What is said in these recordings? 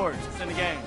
yours. It's in the game.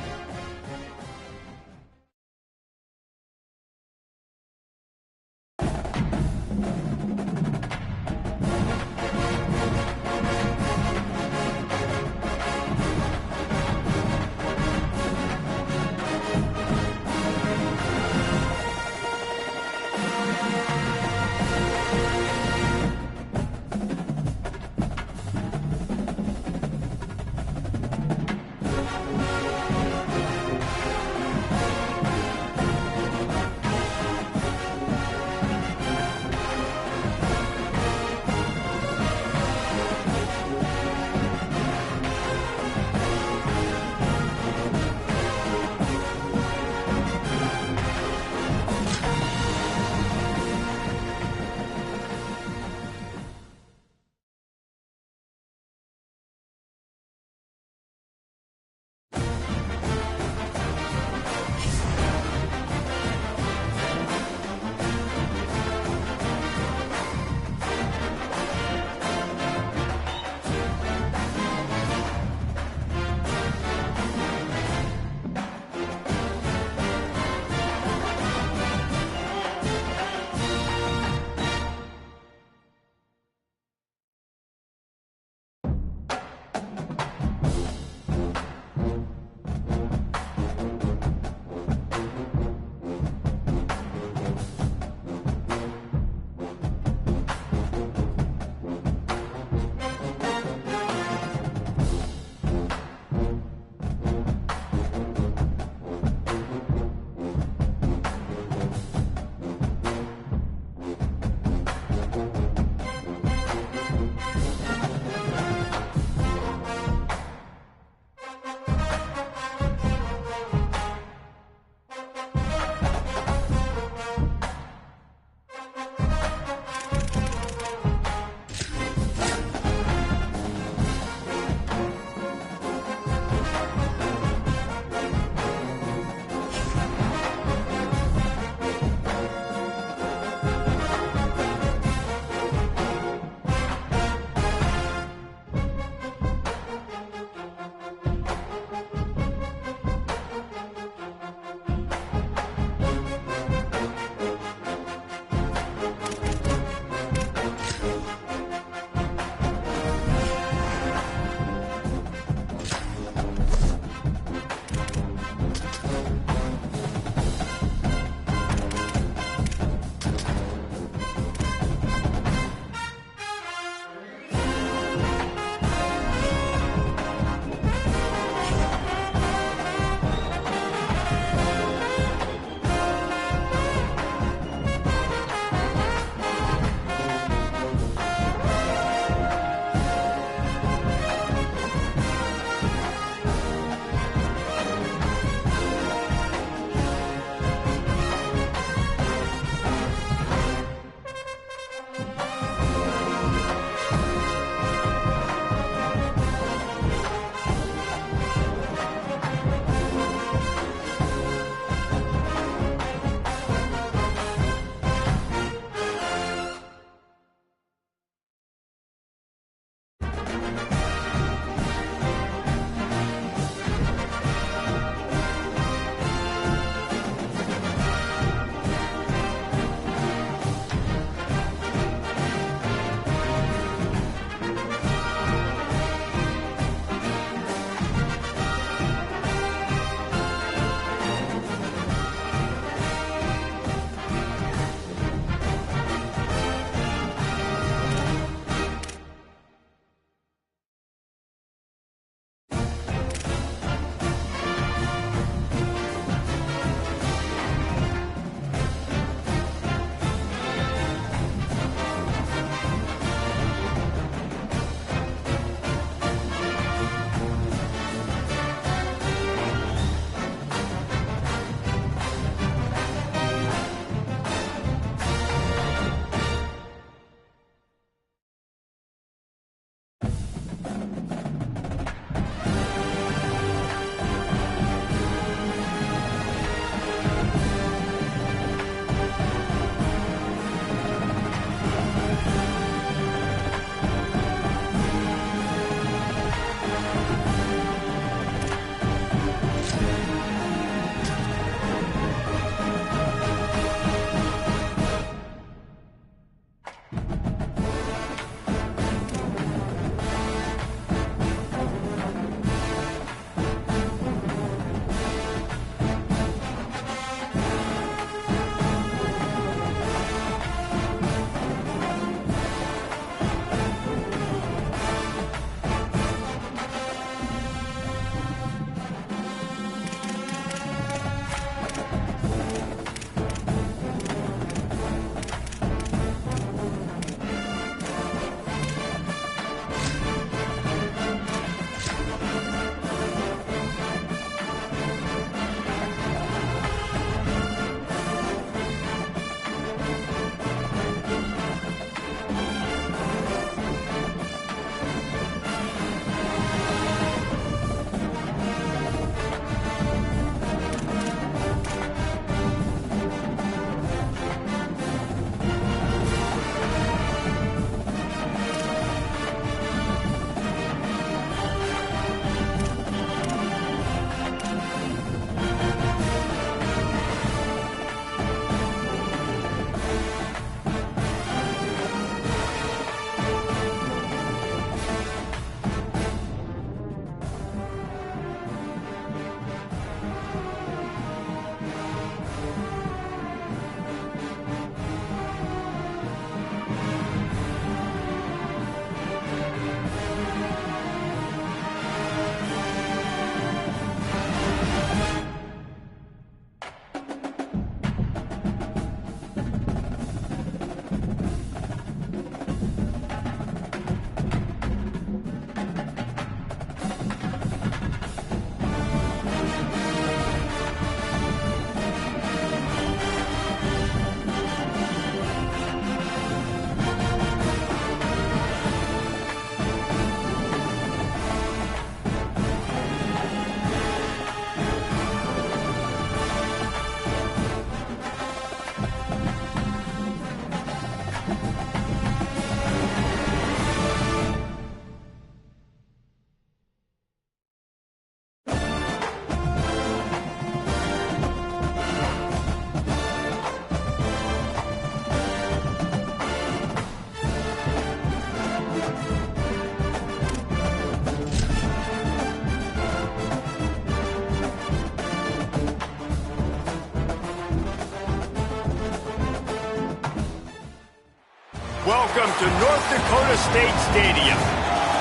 Welcome to North Dakota State Stadium.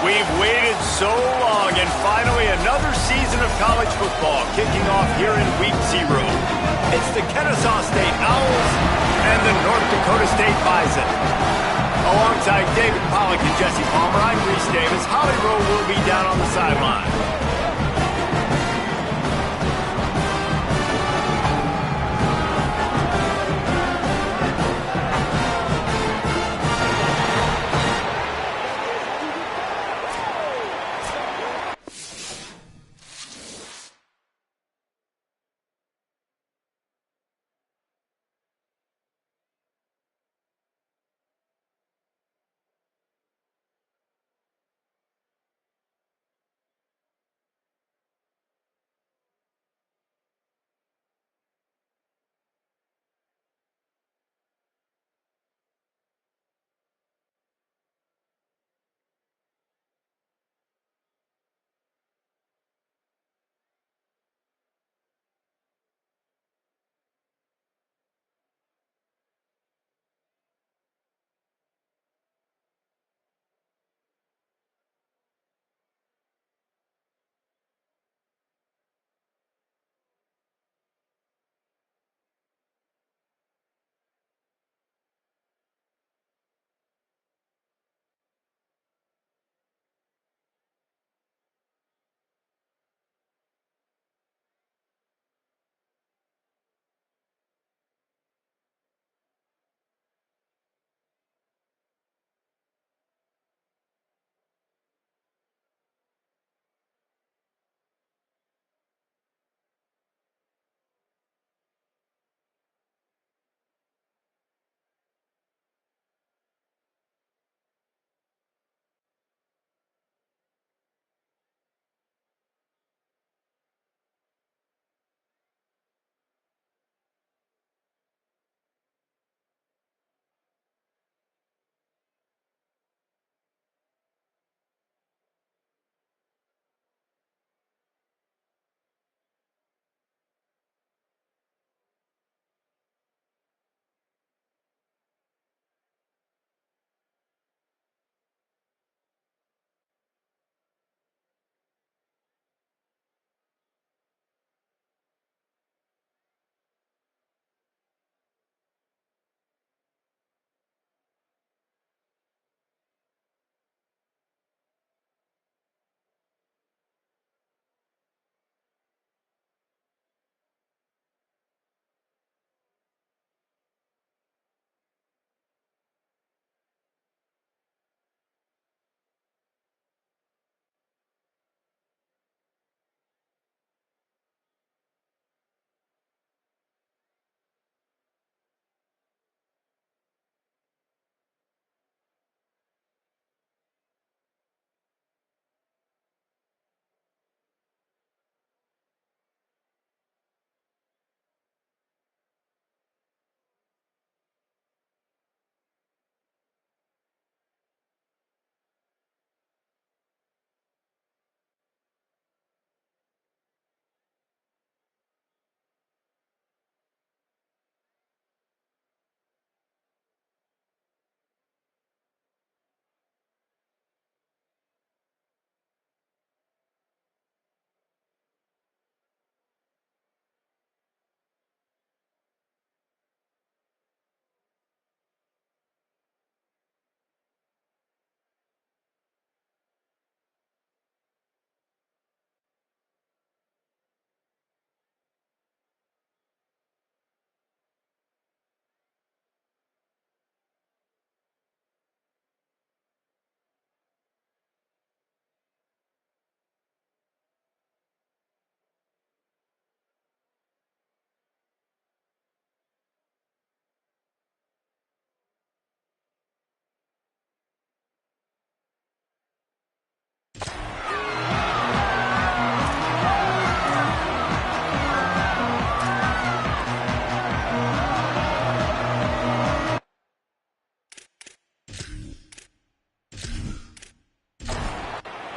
We've waited so long, and finally another season of college football kicking off here in Week 0. It's the Kennesaw State Owls and the North Dakota State Bison. Alongside David Pollack and Jesse Palmer, I'm Reese Davis. Holly Rowe will be down on the sideline.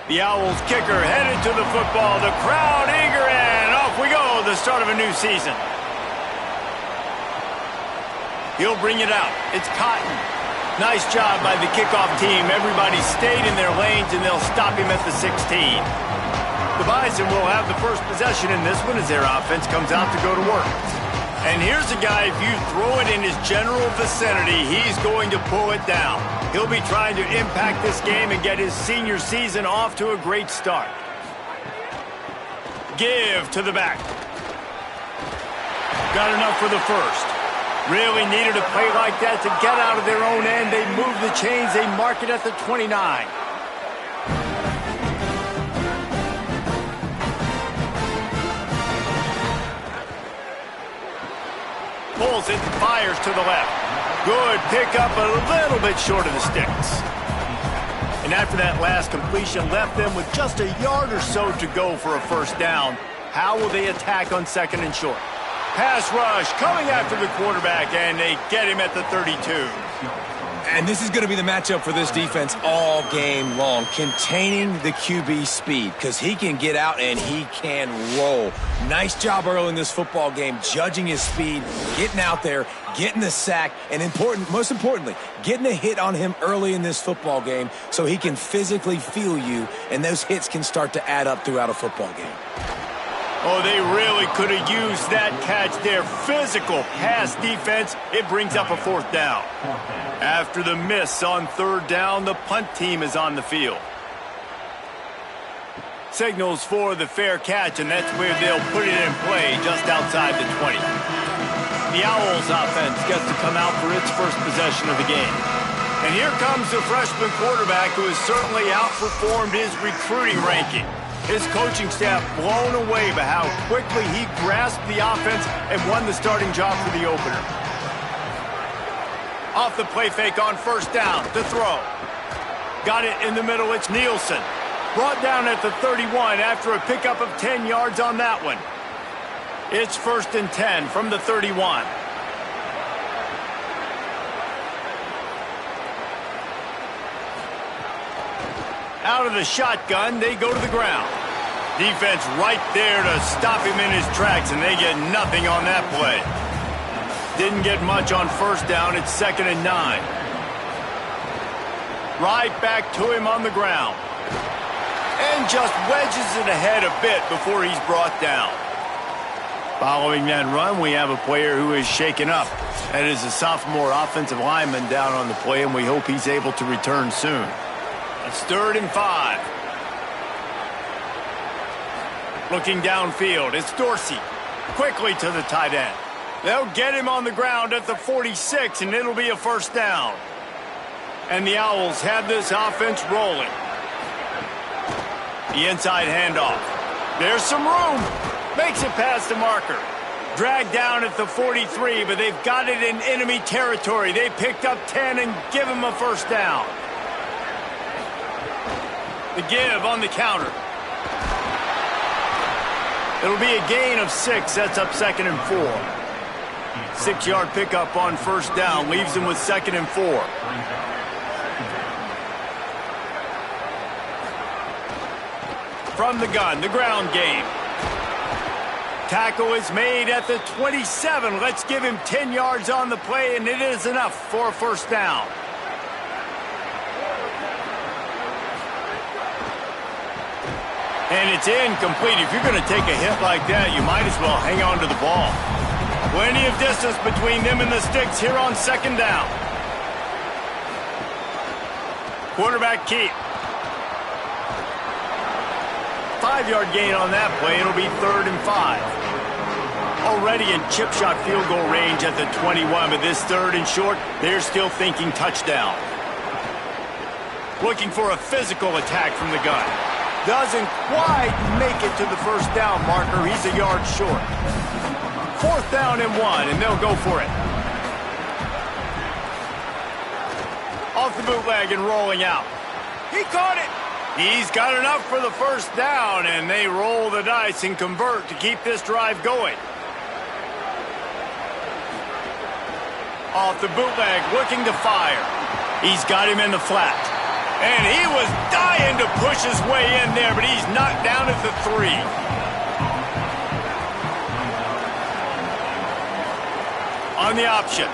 The Owls kicker headed to the football. The crowd eager, and off we go. The start of a new season. He'll bring it out. It's Cotton. Nice job by the kickoff team. Everybody stayed in their lanes, and they'll stop him at the 16. The Bison will have the first possession in this one as their offense comes out to go to work. And here's a guy, if you throw it in his general vicinity, he's going to pull it down. He'll be trying to impact this game and get his senior season off to a great start. Give to the back. Got enough for the first. Really needed a play like that to get out of their own end. They move the chains. They mark it at the 29. Pulls it, fires to the left. Good pickup, a little bit short of the sticks. And after that last completion, left them with just a yard or so to go for a first down. How will they attack on second and short? Pass rush coming after the quarterback, and they get him at the 32. And this is going to be the matchup for this defense all game long, containing the QB speed, because he can get out and he can roll. Nice job early in this football game, judging his speed, getting out there, getting the sack, and most importantly, getting a hit on him early in this football game so he can physically feel you, and those hits can start to add up throughout a football game. Oh, they really could have used that catch there. Physical pass defense. It brings up a fourth down. After the miss on third down, the punt team is on the field. Signals for the fair catch, and that's where they'll put it in play just outside the 20. The Owls offense gets to come out for its first possession of the game. And here comes the freshman quarterback who has certainly outperformed his recruiting ranking. His coaching staff blown away by how quickly he grasped the offense and won the starting job for the opener. Off the play fake on first down to throw. Got it in the middle, it's Nielsen. Brought down at the 31 after a pickup of 10 yards on that one. It's 1st and 10 from the 31. Out of the shotgun, they go to the ground. Defense right there to stop him in his tracks, and they get nothing on that play. Didn't get much on first down. It's 2nd and 9. Right back to him on the ground. And just wedges it ahead a bit before he's brought down. Following that run, we have a player who is shaken up. That is a sophomore offensive lineman down on the play, and we hope he's able to return soon. It's 3rd and 5. Looking downfield, it's Dorsey. Quickly to the tight end. They'll get him on the ground at the 46, and it'll be a first down. And the Owls have this offense rolling. The inside handoff. There's some room. Makes it past the marker. Dragged down at the 43, but they've got it in enemy territory. They picked up 10 and give him a first down. The give on the counter. It'll be a gain of 6. That's up 2nd and 4. 6-yard pickup on first down. Leaves them with 2nd and 4. From the gun, the ground game. Tackle is made at the 27. Let's give him 10 yards on the play, and it is enough for a first down. And it's incomplete. If you're going to take a hit like that, you might as well hang on to the ball. Plenty of distance between them and the sticks here on 2nd down. Quarterback keep. 5-yard gain on that play. It'll be 3rd and 5. Already in chip shot field goal range at the 21, but this 3rd and short, they're still thinking touchdown. Looking for a physical attack from the gun. Doesn't quite make it to the first down marker. He's a yard short. 4th down and 1, and they'll go for it. Off the bootleg and rolling out. He caught it. He's got enough for the first down, and they roll the dice and convert to keep this drive going. Off the bootleg, looking to fire. He's got him in the flat. And he was dying to push his way in there, but he's knocked down at the 3. On the option.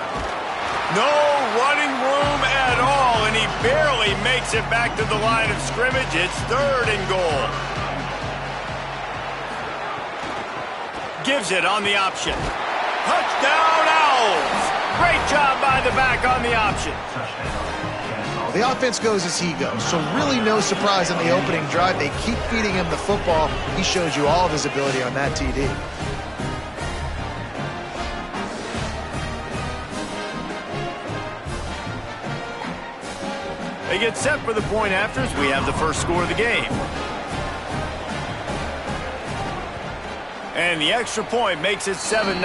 No running room at barely makes it back to the line of scrimmage. It's 3rd and goal. Gives it on the option. Touchdown, Owls! Great job by the back on the option. The offense goes as he goes, so really no surprise in the opening drive. They keep feeding him the football. He shows you all of his ability on that TD. They get set for the point afters. We have the first score of the game. And the extra point makes it 7-0.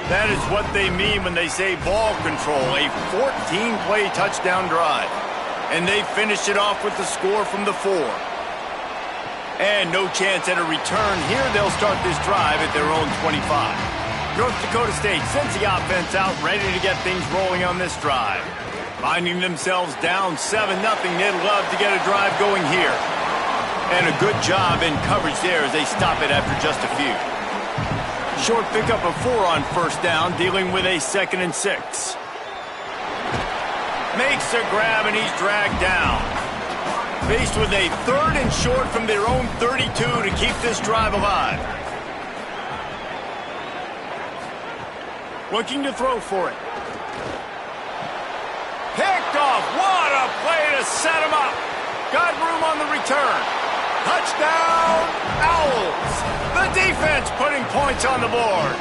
That is what they mean when they say ball control, a 14-play touchdown drive. And they finished it off with the score from the 4. And no chance at a return here. They'll start this drive at their own 25. North Dakota State sends the offense out, ready to get things rolling on this drive. Finding themselves down 7-0, they'd love to get a drive going here. And a good job in coverage there as they stop it after just a few. Short pickup of 4 on first down, dealing with a 2nd and 6. Makes a grab and he's dragged down. Faced with a 3rd and short from their own 32 to keep this drive alive. Looking to throw for it. Picked off. What a play to set him up. Got room on the return. Touchdown, Owls. The defense putting points on the board.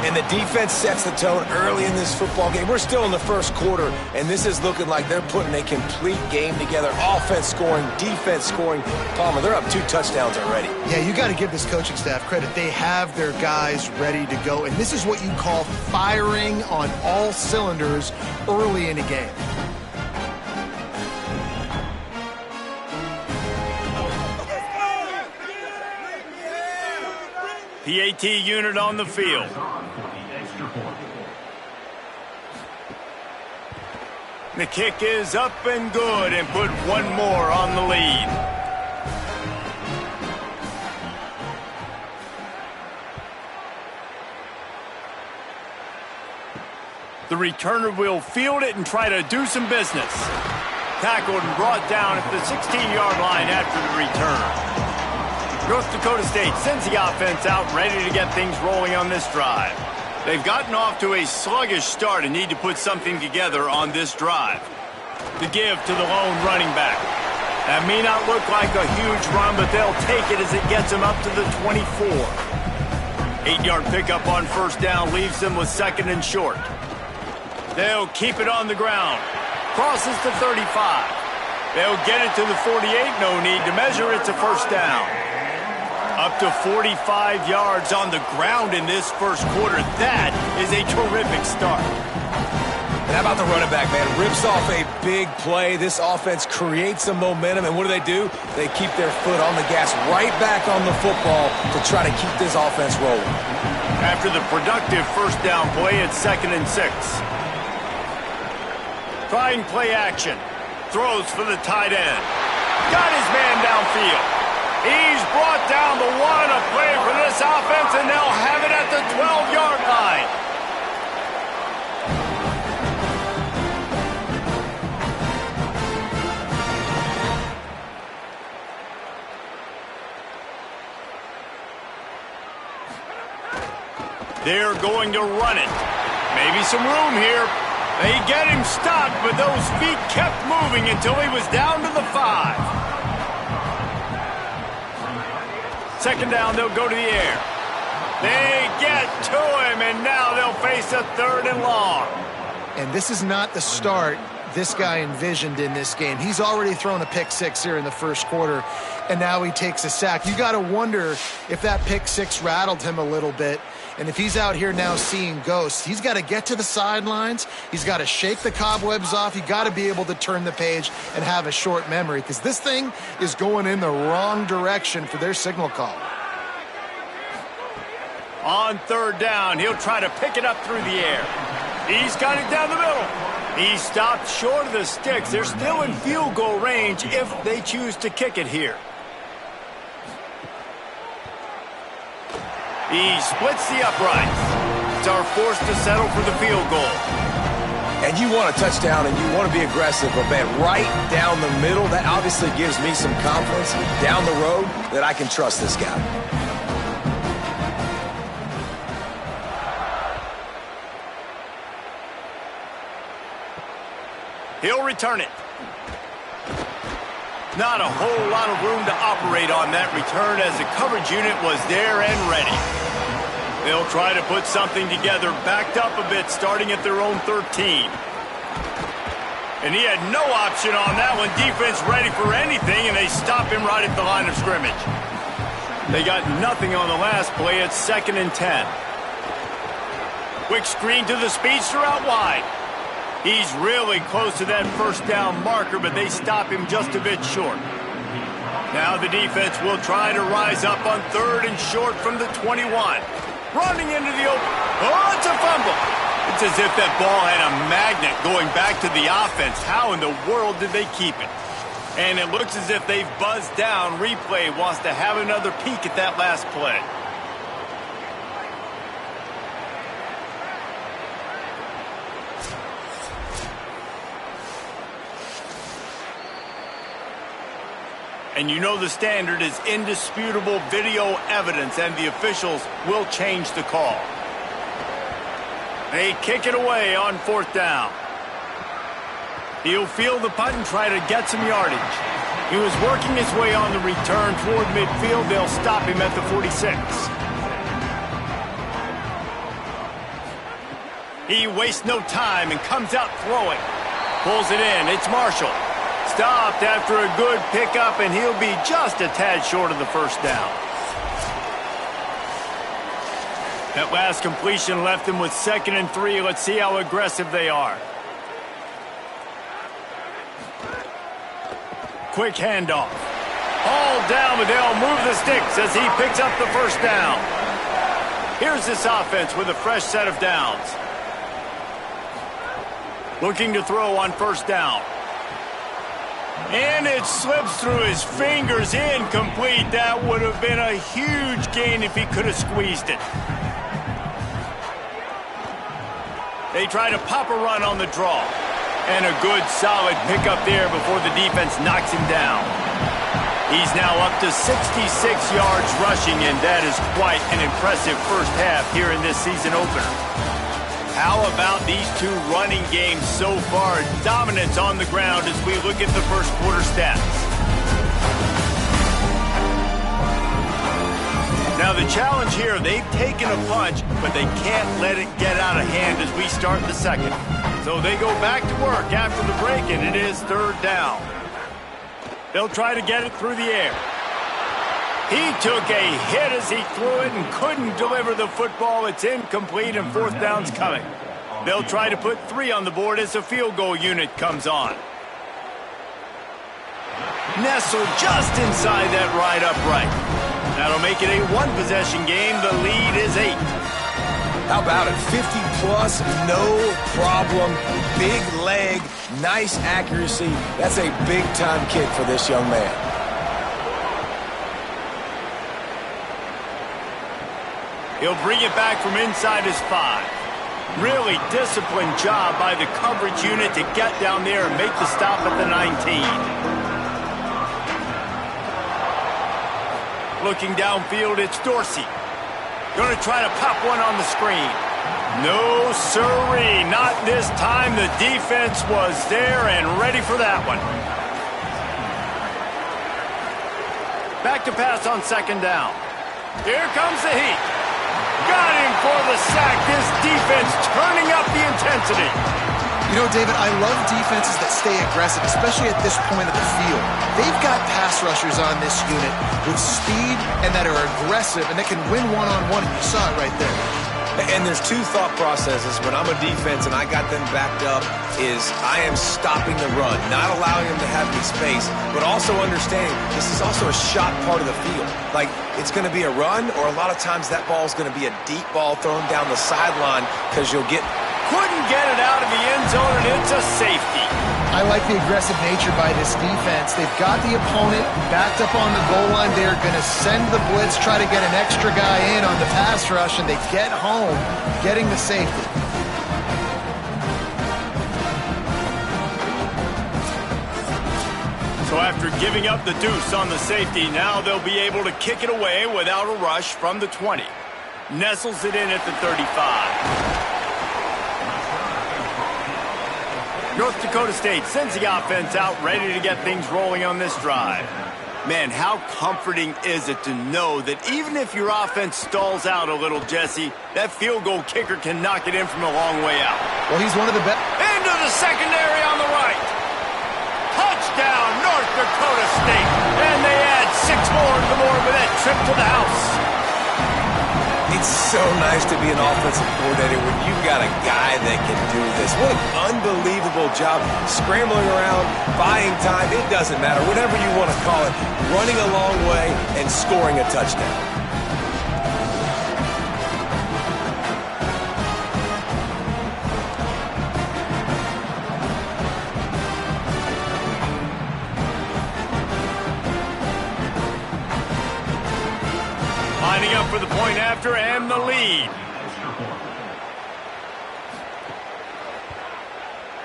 And the defense sets the tone early in this football game. We're still in the first quarter, and this is looking like they're putting a complete game together. Offense scoring, defense scoring. Palmer, they're up 2 touchdowns already. Yeah, you got to give this coaching staff credit. They have their guys ready to go, and this is what you call firing on all cylinders early in a game. PAT unit on the field. The kick is up and good and put 1 more on the lead. The returner will field it and try to do some business. Tackled and brought down at the 16-yard line after the return. North Dakota State sends the offense out, ready to get things rolling on this drive. They've gotten off to a sluggish start and need to put something together on this drive. The give to the lone running back. That may not look like a huge run, but they'll take it as it gets them up to the 24. 8-yard pickup on first down leaves them with 2nd and short. They'll keep it on the ground. Crosses to 35. They'll get it to the 48. No need to measure. It's a first down. Up to 45 yards on the ground in this first quarter. That is a terrific start. And how about the running back, man? Rips off a big play. This offense creates some momentum, and what do? They keep their foot on the gas right back on the football to try to keep this offense rolling. After the productive first down play, it's 2nd and 6. Trying play action. Throws for the tight end. Got his man downfield. He's brought down the 1, a play for this offense, and they'll have it at the 12-yard line. They're going to run it. Maybe some room here. They get him stopped, but those feet kept moving until he was down to the 5. 2nd down, they'll go to the air. They get to him, and now they'll face a 3rd and long. And this is not the start this guy envisioned in this game. He's already thrown a pick 6 here in the first quarter, and now he takes a sack. You got to wonder if that pick 6 rattled him a little bit. And if he's out here now seeing ghosts, he's got to get to the sidelines. He's got to shake the cobwebs off. You got to be able to turn the page and have a short memory, because this thing is going in the wrong direction for their signal call. On 3rd down, he'll try to pick it up through the air. He's got it down the middle. He stopped short of the sticks. They're still in field goal range if they choose to kick it here. He splits the uprights. It's our forced to settle for the field goal. and you want a touchdown and you want to be aggressive, but man, right down the middle, that obviously gives me some confidence down the road that I can trust this guy. He'll return it. Not a whole lot of room to operate on that return as the coverage unit was there and ready. They'll try to put something together, backed up a bit, starting at their own 13. And he had no option on that one. Defense ready for anything, and they stop him right at the line of scrimmage. They got nothing on the last play. It's 2nd and 10. Quick screen to the speedster out wide. He's really close to that first down marker, but they stop him just a bit short. Now the defense will try to rise up on 3rd and short from the 21. Running into the open. Oh, it's a fumble. It's as if that ball had a magnet going back to the offense. How in the world did they keep it? And it looks as if they've buzzed down. Replay wants to have another peek at that last play. And you know the standard is indisputable video evidence, and the officials will change the call. They kick it away on 4th down. He'll field the punt and try to get some yardage. He was working his way on the return toward midfield. They'll stop him at the 46. He wastes no time and comes out throwing. Pulls it in. It's Marshall. Stopped after a good pickup, and he'll be just a tad short of the first down. That last completion left him with 2nd and 3. Let's see how aggressive they are. Quick handoff. All down, but they'll move the sticks as he picks up the first down. Here's this offense with a fresh set of downs. Looking to throw on 1st down. And it slips through his fingers, incomplete. That would have been a huge gain if he could have squeezed it. They try to pop a run on the draw. And a good, solid pickup there before the defense knocks him down. He's now up to 66 yards rushing, and that is quite an impressive first half here in this season opener. How about these two running games so far? Dominance on the ground as we look at the first quarter stats. Now the challenge here, they've taken a punch, but they can't let it get out of hand as we start the second. So they go back to work after the break, and it is 3rd down. They'll try to get it through the air. He took a hit as he threw it and couldn't deliver the football. It's incomplete, and 4th down's coming. They'll try to put 3 on the board as the field goal unit comes on. Nestled just inside that right upright. That'll make it a 1-possession game. The lead is 8. How about it? 50-plus, no problem. Big leg, nice accuracy. That's a big-time kick for this young man. He'll bring it back from inside his 5. Really disciplined job by the coverage unit to get down there and make the stop at the 19. Looking downfield, it's Dorsey. Going to try to pop one on the screen. No, sirree, not this time. The defense was there and ready for that one. Back to pass on 2nd down. Here comes the heat. Got him for the sack. This defense turning up the intensity. You know, David, I love defenses that stay aggressive, especially at this point of the field. They've got pass rushers on this unit with speed and that are aggressive and that can win one-on-one, and you saw it right there. And there's 2 thought processes when I'm a defense and I got them backed up is I am stopping the run, not allowing them to have any space, but also understanding this is also a shot part of the field. Like, it's going to be a run, or a lot of times that ball is going to be a deep ball thrown down the sideline because you'll get... Couldn't get it out of the end zone, and it's a safety. I like the aggressive nature by this defense. They've got the opponent backed up on the goal line. They're going to send the blitz, try to get an extra guy in on the pass rush, and they get home, getting the safety. So after giving up the deuce on the safety, now they'll be able to kick it away without a rush from the 20. Nestles it in at the 35. North Dakota State sends the offense out, ready to get things rolling on this drive. Man, how comforting is it to know that even if your offense stalls out a little, Jesse, that field goal kicker can knock it in from a long way out. Well, he's one of the best. Into the secondary on the right. Touchdown, North Dakota State. And they add 6 more to the board with that trip to the house. It's so nice to be an offensive coordinator when you've got a guy that can do this. What an unbelievable job. Scrambling around, buying time, it doesn't matter. Whatever you want to call it, running a long way and scoring a touchdown. Lining up for the point after and the lead.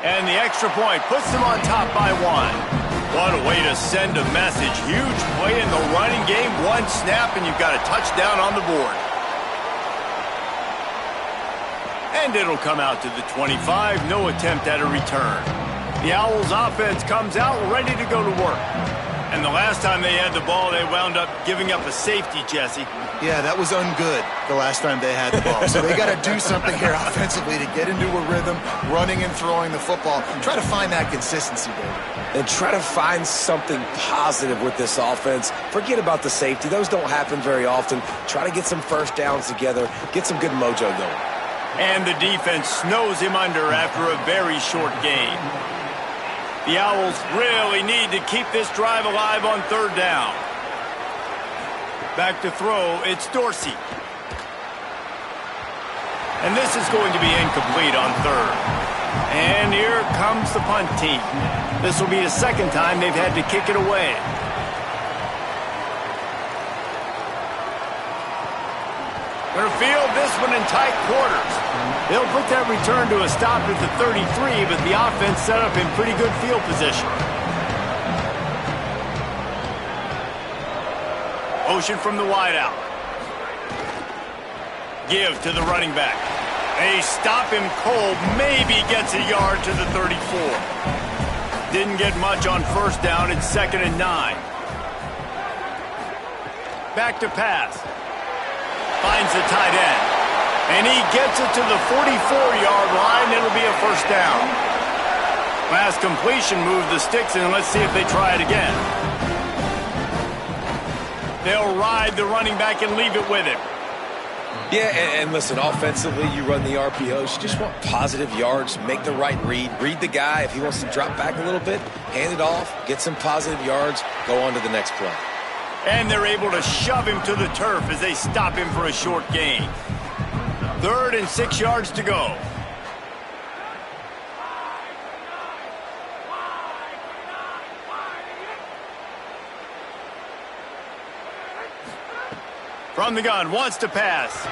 And the extra point puts them on top by 1. What a way to send a message. Huge play in the running game. 1 snap and you've got a touchdown on the board. And it'll come out to the 25. No attempt at a return. The Owls offense comes out ready to go to work. And the last time they had the ball, they wound up giving up a safety, Jesse. Yeah, that was ungood the last time they had the ball. So they got to do something here offensively to get into a rhythm, running and throwing the football. Try to find that consistency, baby. And try to find something positive with this offense. Forget about the safety. Those don't happen very often. Try to get some first downs together, get some good mojo going. And the defense snows him under after a very short game. The Owls really need to keep this drive alive on 3rd down. Back to throw, it's Dorsey. And this is going to be incomplete on 3rd. And here comes the punt team. This will be the 2nd time they've had to kick it away. Going to field this one in tight quarters. They'll put that return to a stop at the 33, but the offense set up in pretty good field position. Motion from the wideout. Give to the running back. They stop him cold, maybe gets a yard to the 34. Didn't get much on 1st down, it's 2nd and 9. Back to pass. Finds the tight end. And he gets it to the 44-yard line. It'll be a 1st down. Last completion moved the sticks, and let's see if they try it again. They'll ride the running back and leave it with him. Yeah, and listen, offensively, you run the RPOs. You just want positive yards, make the right read. Read the guy. If he wants to drop back a little bit, hand it off, get some positive yards, go on to the next play. And they're able to shove him to the turf as they stop him for a short gain. 3rd and 6 yards to go. From the gun, wants to pass.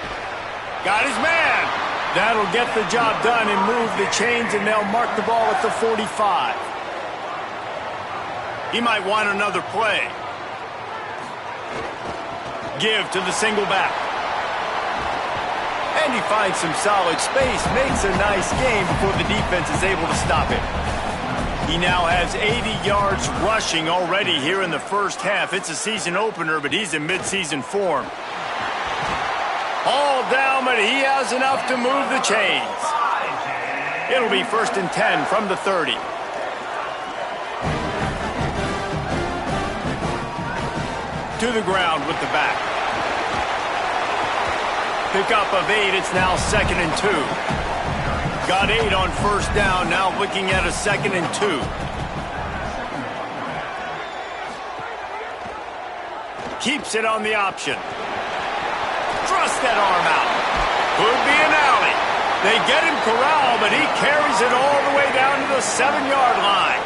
Got his man. That'll get the job done and move the chains, and they'll mark the ball at the 45. He might want another play. Give to the single back. And he finds some solid space, makes a nice game before the defense is able to stop him. He now has 80 yards rushing already here in the 1st half. It's a season opener, but he's in midseason form. All down, but he has enough to move the chains. It'll be 1st and 10 from the 30. To the ground with the back. Pickup of 8, it's now 2nd and 2. Got 8 on 1st down, now looking at a 2nd and 2. Keeps it on the option. Thrust that arm out. Could be an alley. They get him corralled, but he carries it all the way down to the 7-yard line.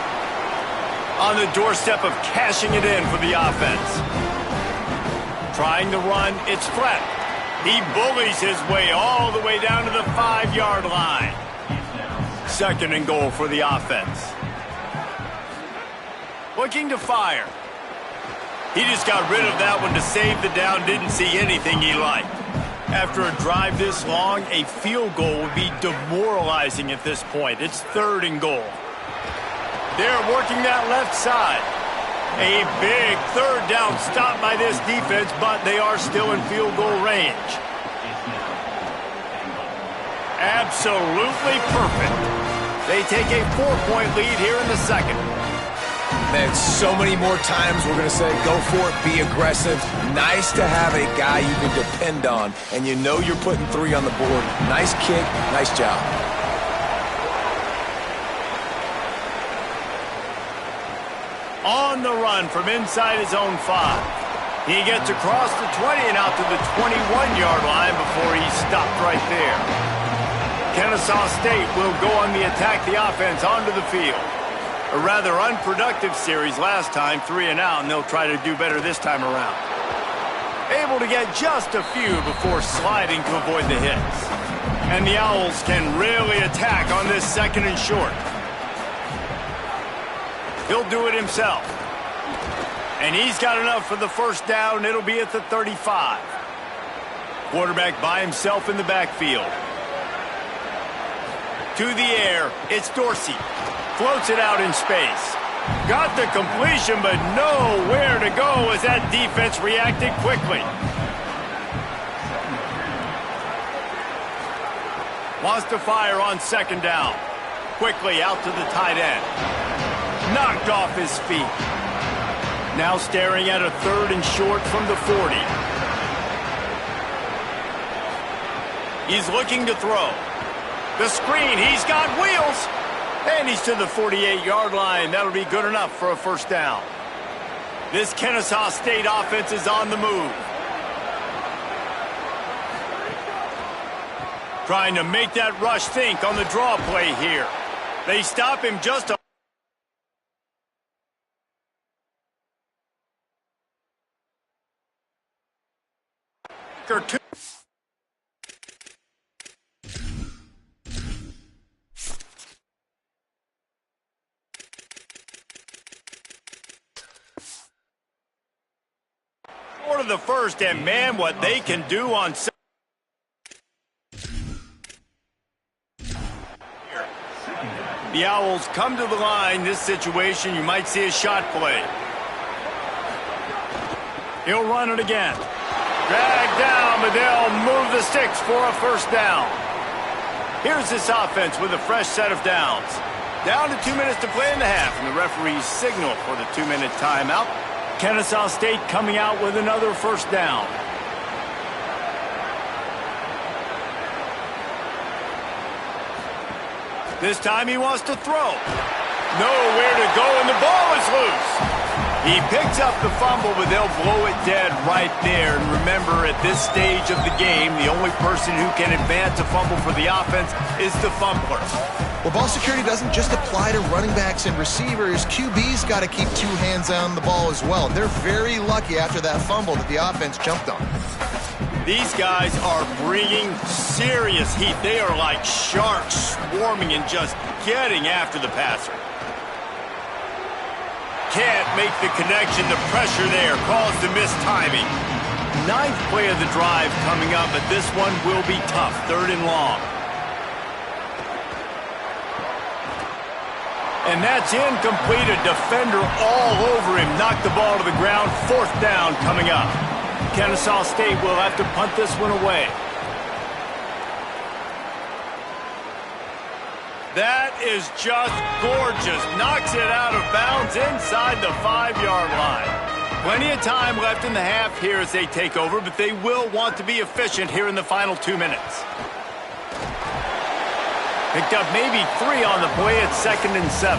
On the doorstep of cashing it in for the offense. Trying to run, it's flat. He bullies his way all the way down to the 5-yard line. 2nd and goal for the offense. Looking to fire. He just got rid of that one to save the down, didn't see anything he liked. After a drive this long, a field goal would be demoralizing at this point. It's 3rd and goal. They're working that left side. A big 3rd down stop by this defense, but they are still in field goal range. Absolutely perfect. They take a 4-point lead here in the second. Man, so many more times we're going to say, go for it, be aggressive. Nice to have a guy you can depend on, and you know you're putting 3 on the board. Nice kick, nice job. On the run from inside his own 5. He gets across the 20 and out to the 21-yard line before he's stopped right there. Kennesaw State will go on the attack, the offense onto the field. A rather unproductive series last time, 3 and out, and they'll try to do better this time around. Able to get just a few before sliding to avoid the hits. And the Owls can really attack on this 2nd and short. He'll do it himself. And he's got enough for the 1st down. It'll be at the 35. Quarterback by himself in the backfield. To the air, it's Dorsey. Floats it out in space. Got the completion, but nowhere to go as that defense reacted quickly. Wants to fire on 2nd down. Quickly out to the tight end. Knocked off his feet. Now staring at a 3rd and short from the 40. He's looking to throw. The screen, he's got wheels. And he's to the 48-yard line. That'll be good enough for a 1st down. This Kennesaw State offense is on the move. Trying to make that rush think on the draw play here. They stop him just a... or 2. Of the 1st, and man, what they can do on the Owls come to the line. This situation, you might see a shot play. He'll run it again. Dragged down, but they'll move the sticks for a 1st down. Here's this offense with a fresh set of downs. Down to 2 minutes to play in the half, and the referees signal for the 2-minute timeout. Kennesaw State coming out with another 1st down. This time he wants to throw. Nowhere to go, and the ball is loose. He picks up the fumble, but they'll blow it dead right there. And remember, at this stage of the game, the only person who can advance a fumble for the offense is the fumbler. Well, ball security doesn't just apply to running backs and receivers. QB's got to keep 2 hands on the ball as well. They're very lucky after that fumble that the offense jumped on. These guys are bringing serious heat. They are like sharks swarming and just getting after the passer. Can't make the connection. The pressure there caused the missed timing. 9th play of the drive coming up, but this one will be tough. 3rd and long. And that's incomplete. A defender all over him. Knocked the ball to the ground. 4th down coming up. Kennesaw State will have to punt this one away. That is just gorgeous. Knocks it out of bounds inside the 5-yard line. Plenty of time left in the half here as they take over, but they will want to be efficient here in the final 2 minutes. Picked up maybe 3 on the play at 2nd and 7.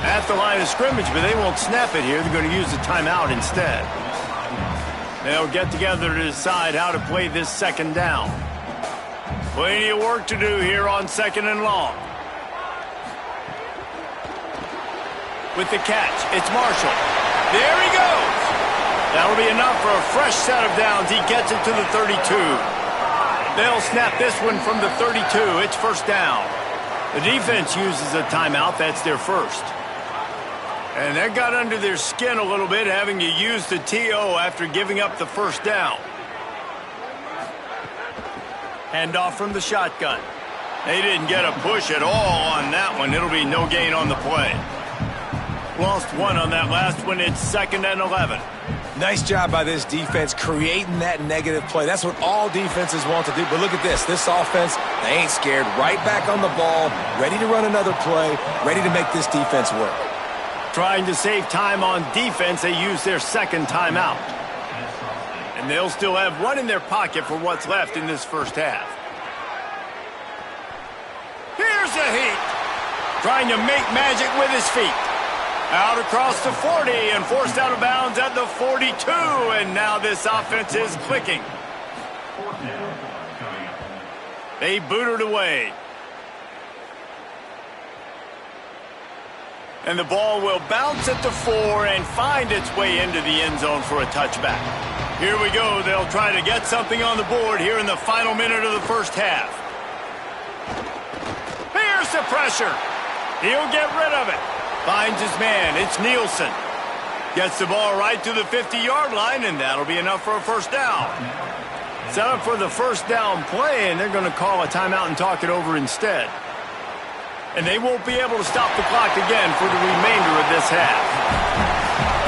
At the line of scrimmage, but they won't snap it here. They're going to use the timeout instead. They'll get together to decide how to play this 2nd down. Plenty of work to do here on 2nd and long. With the catch, it's Marshall. There he goes. That'll be enough for a fresh set of downs. He gets it to the 32. They'll snap this one from the 32. It's 1st down. The defense uses a timeout. That's their 1st. And that got under their skin a little bit, having to use the TO after giving up the first down. Handoff from the shotgun. They didn't get a push at all on that one. It'll be no gain on the play. Lost one on that last one. It's 2nd and 11. Nice job by this defense creating that negative play. That's what all defenses want to do. But look at this. This offense, they ain't scared. Right back on the ball, ready to run another play, ready to make this defense work. Trying to save time on defense, they use their second timeout. And they'll still have one in their pocket for what's left in this first half. Here's a heat. Trying to make magic with his feet. Out across the 40 and forced out of bounds at the 42. And now this offense is clicking. They boot it away. And the ball will bounce at the 4 and find its way into the end zone for a touchback. Here we go. They'll try to get something on the board here in the final minute of the first half. Here's the pressure. He'll get rid of it. Finds his man. It's Nielsen. Gets the ball right to the 50-yard line, and that'll be enough for a first down. Set up for the first down play, and they're going to call a timeout and talk it over instead. And they won't be able to stop the clock again for the remainder of this half.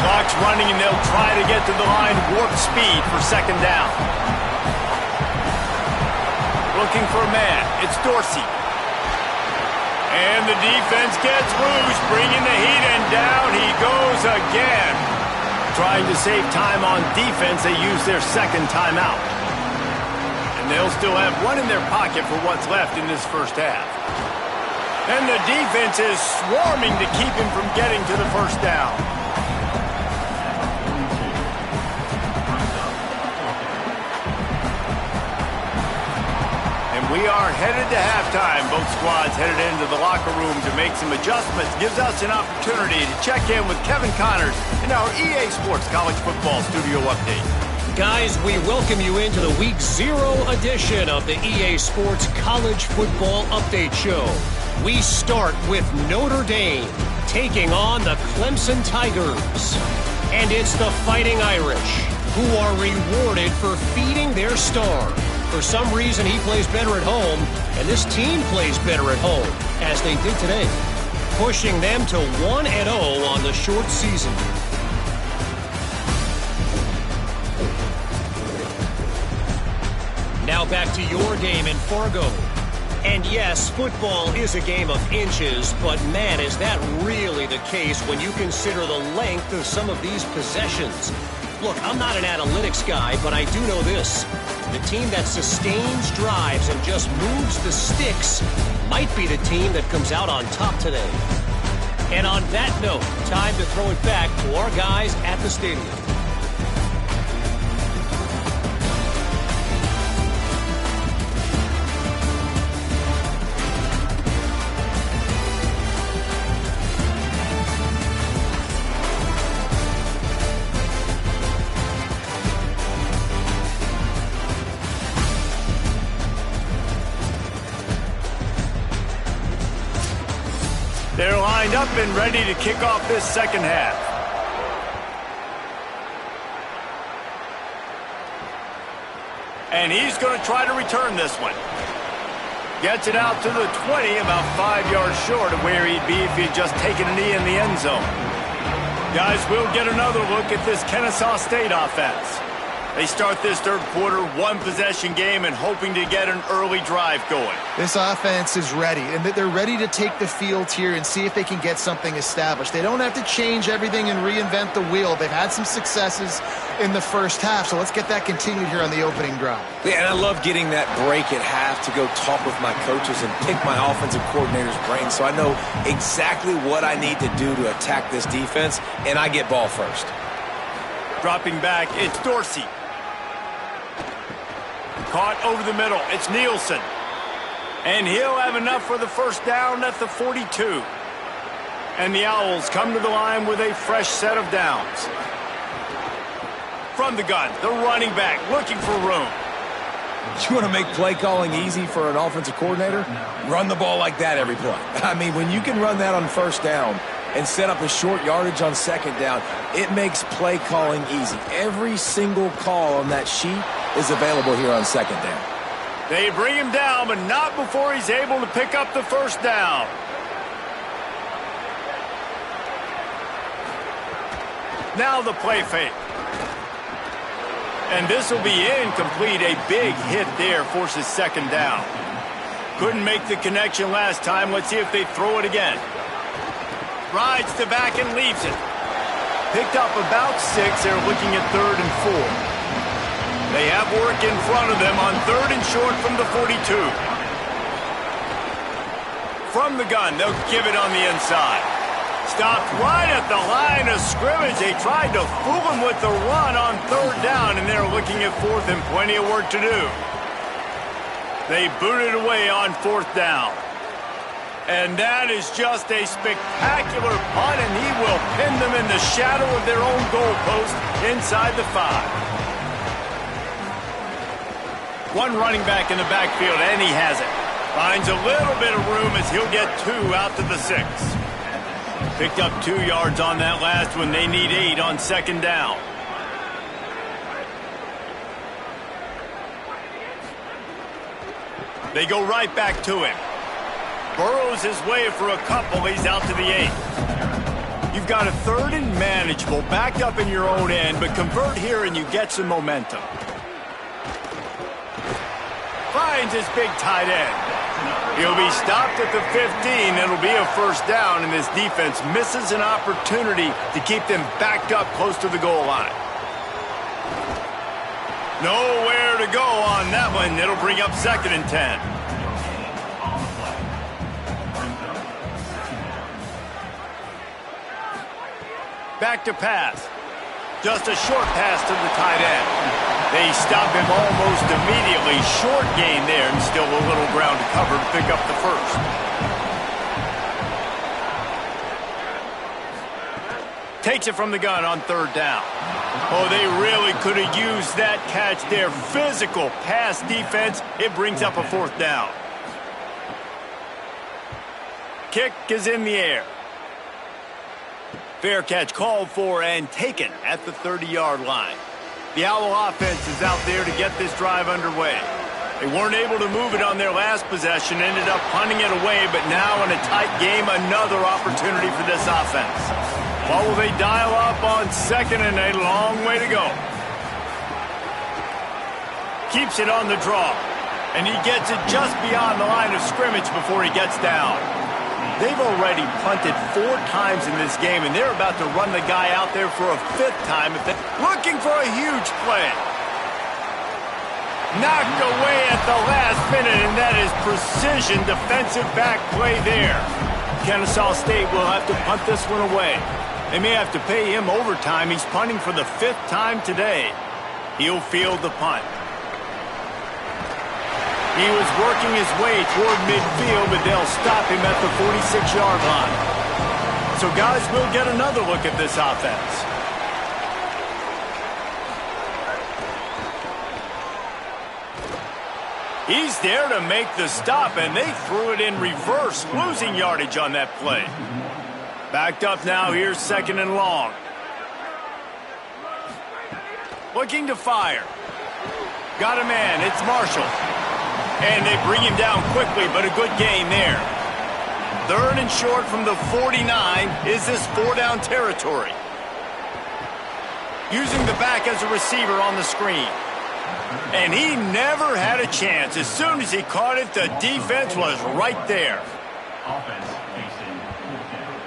Clock's running, and they'll try to get to the line warp speed for second down. Looking for a man. It's Dorsey. And the defense gets loose, bringing the heat, and down he goes again. Trying to save time on defense, they use their second timeout. And they'll still have one in their pocket for what's left in this first half. And the defense is swarming to keep him from getting to the first down. We are headed to halftime. Both squads headed into the locker room to make some adjustments. Gives us an opportunity to check in with Kevin Connors in our EA Sports College Football Studio Update. Guys, we welcome you into the Week 0 edition of the EA Sports College Football Update Show. We start with Notre Dame taking on the Clemson Tigers. And it's the Fighting Irish who are rewarded for feeding their star. For some reason, he plays better at home, and this team plays better at home, as they did today, pushing them to 1-0 on the short season. Now back to your game in Fargo. And yes, football is a game of inches, but man, is that really the case when you consider the length of some of these possessions. Look, I'm not an analytics guy, but I do know this. The team that sustains drives and just moves the sticks might be the team that comes out on top today. And on that note, time to throw it back to our guys at the stadium. They're lined up and ready to kick off this second half. And he's going to try to return this one. Gets it out to the 20, about 5 yards short of where he'd be if he'd just taken a knee in the end zone. Guys, we'll get another look at this Kennesaw State offense. They start this third quarter, one-possession game, and hoping to get an early drive going. This offense is ready, and they're ready to take the field here and see if they can get something established. They don't have to change everything and reinvent the wheel. They've had some successes in the first half, so let's get that continued here on the opening drive. Yeah, and I love getting that break at half to go talk with my coaches and pick my offensive coordinator's brain so I know exactly what I need to do to attack this defense, and I get ball first. Dropping back, it's Dorsey. Caught over the middle. It's Nielsen. And he'll have enough for the first down at the 42. And the Owls come to the line with a fresh set of downs. From the gun, the running back looking for room. You want to make play calling easy for an offensive coordinator? Run the ball like that every play. I mean, when you can run that on first down, and set up a short yardage on second down. It makes play calling easy. Every single call on that sheet is available here on second down. They bring him down, but not before he's able to pick up the first down. Now the play fake. And this will be incomplete. A big hit there forces second down. Couldn't make the connection last time. Let's see if they throw it again. Rides to back and leaves it. Picked up about 6. They're looking at 3rd and 4. They have work in front of them on 3rd and short from the 42. From the gun, they'll give it on the inside. Stopped right at the line of scrimmage. They tried to fool him with the run on 3rd down, and they're looking at 4th and plenty of work to do. They booted away on 4th down. And that is just a spectacular punt, and he will pin them in the shadow of their own goalpost inside the 5. One running back in the backfield, and he has it. Finds a little bit of room as he'll get 2 out to the 6. Picked up 2 yards on that last one. They need 8 on second down. They go right back to him. Burrows his way for a couple. He's out to the 8. You've got a 3rd and manageable, backed up in your own end, but convert here and you get some momentum. Finds his big tight end. He'll be stopped at the 15. It'll be a first down, and this defense misses an opportunity to keep them backed up close to the goal line. Nowhere to go on that one. It'll bring up 2nd and 10. Back to pass. Just a short pass to the tight end. They stop him almost immediately. Short gain there, and still a little ground to cover to pick up the first. Takes it from the gun on 3rd down. Oh, they really could have used that catch there. Physical pass defense. It brings up a 4th down. Kick is in the air. Fair catch called for and taken at the 30-yard line. The Owl offense is out there to get this drive underway. They weren't able to move it on their last possession, ended up punting it away, but now in a tight game, another opportunity for this offense. What will they dial up on 2nd and a long way to go? Keeps it on the draw, and he gets it just beyond the line of scrimmage before he gets down. They've already punted 4 times in this game, and they're about to run the guy out there for a 5th time. Looking for a huge play. Knocked away at the last minute, and that is precision defensive back play there. Kennesaw State will have to punt this one away. They may have to pay him overtime. He's punting for the 5th time today. He'll field the punt. He was working his way toward midfield, but they'll stop him at the 46-yard line. So, guys, we'll get another look at this offense. He's there to make the stop, and they threw it in reverse, losing yardage on that play. Backed up now, here's 2nd and long. Looking to fire. Got a man, it's Marshall. And they bring him down quickly, but a good gain there. 3rd and short from the 49. Is this 4-down territory? Using the back as a receiver on the screen. And he never had a chance. As soon as he caught it, the defense was right there.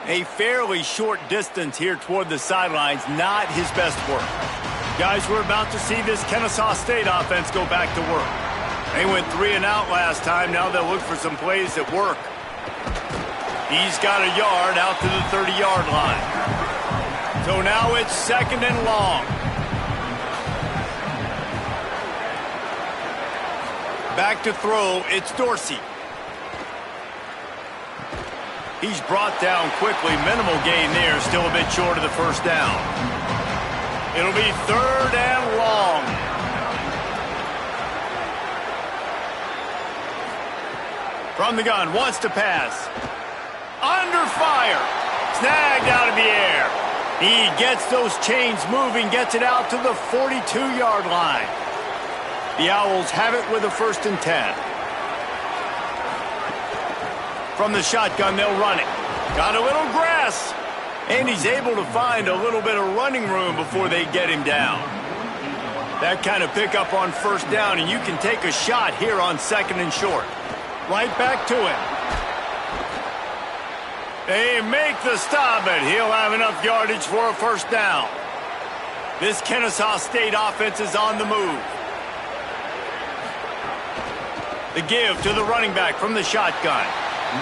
A fairly short distance here toward the sidelines, not his best work. Guys, we're about to see this Kennesaw State offense go back to work. They went 3 and out last time. Now they'll look for some plays that work. He's got a yard out to the 30-yard line. So now it's 2nd and long. Back to throw, it's Dorsey. He's brought down quickly. Minimal gain there, still a bit short of the first down. It'll be 3rd and long. From the gun, wants to pass. Under fire. Snagged out of the air. He gets those chains moving, gets it out to the 42-yard line. The Owls have it with a 1st and 10. From the shotgun, they'll run it. Got a little grass. And he's able to find a little bit of running room before they get him down. That kind of pickup on 1st down, and you can take a shot here on 2nd and short. Right back to him. They make the stop, but he'll have enough yardage for a 1st down. This Kennesaw State offense is on the move. The give to the running back from the shotgun.